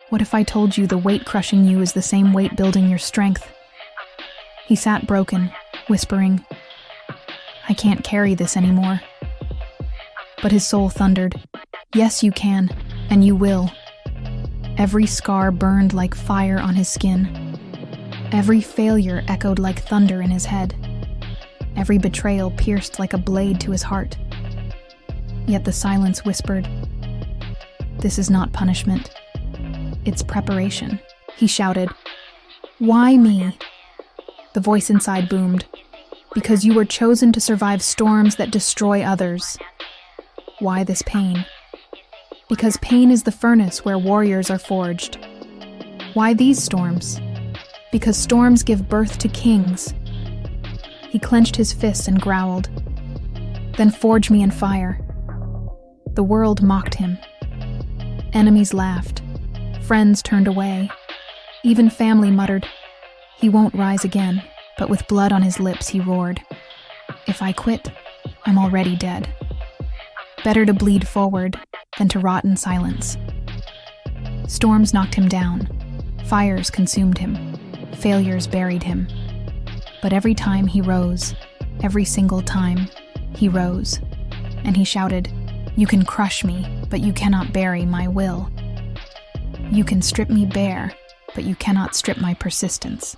What if I told you the weight crushing you is the same weight building your strength? He sat broken, whispering, I can't carry this anymore. But his soul thundered, yes, you can, and you will. Every scar burned like fire on his skin. Every failure echoed like thunder in his head. Every betrayal pierced like a blade to his heart. Yet the silence whispered, this is not punishment. It's preparation. He shouted, why me? The voice inside boomed, because you were chosen to survive storms that destroy others. Why this pain? Because pain is the furnace where warriors are forged. Why these storms? Because storms give birth to kings. He clenched his fists and growled, then forge me in fire. The world mocked him. Enemies laughed. Friends turned away. Even family muttered, he won't rise again. But with blood on his lips, he roared, if I quit, I'm already dead. Better to bleed forward than to rot in silence. Storms knocked him down. Fires consumed him. Failures buried him. But every time he rose, every single time, he rose. And he shouted, you can crush me, but you cannot bury my will. You can strip me bare, but you cannot strip my persistence.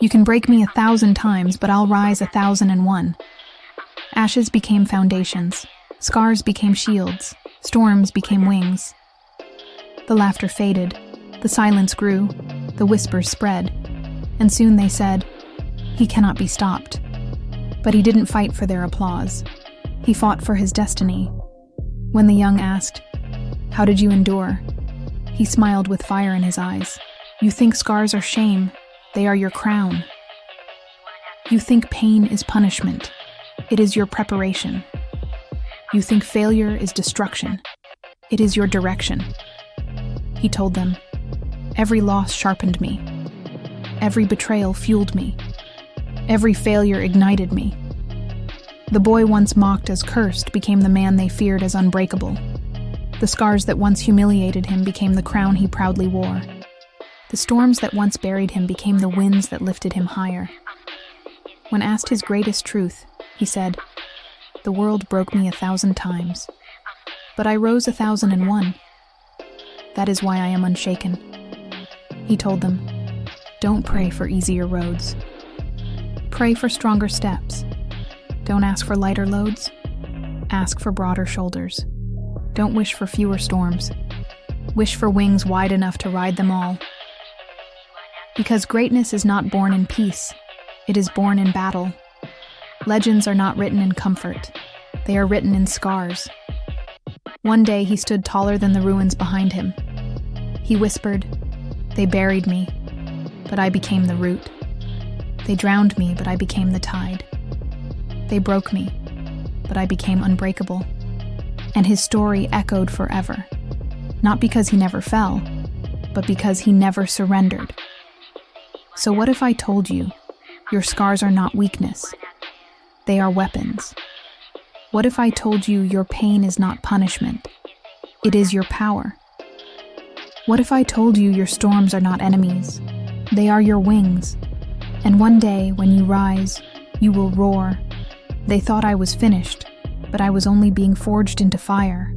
You can break me 1,000 times, but I'll rise 1,001. Ashes became foundations. Scars became shields. Storms became wings. The laughter faded. The silence grew. The whispers spread. And soon they said, he cannot be stopped. But he didn't fight for their applause. He fought for his destiny. When the young asked, how did you endure? He smiled with fire in his eyes. You think scars are shame. They are your crown. You think pain is punishment. It is your preparation. You think failure is destruction. It is your direction. He told them, every loss sharpened me. Every betrayal fueled me. Every failure ignited me. The boy once mocked as cursed became the man they feared as unbreakable. The scars that once humiliated him became the crown he proudly wore. The storms that once buried him became the winds that lifted him higher. When asked his greatest truth, he said, the world broke me 1,000 times, but I rose 1,001. That is why I am unshaken. He told them, don't pray for easier roads. Pray for stronger steps. Don't ask for lighter loads. Ask for broader shoulders. Don't wish for fewer storms. Wish for wings wide enough to ride them all. Because greatness is not born in peace, it is born in battle. Legends are not written in comfort, they are written in scars. One day he stood taller than the ruins behind him. He whispered, they buried me, but I became the root. They drowned me, but I became the tide. They broke me, but I became unbreakable. And his story echoed forever, not because he never fell, but because he never surrendered. So what if I told you, your scars are not weakness, they are weapons? What if I told you your pain is not punishment, it is your power? What if I told you your storms are not enemies, they are your wings? And one day, when you rise, you will roar. They thought I was finished, but I was only being forged into fire.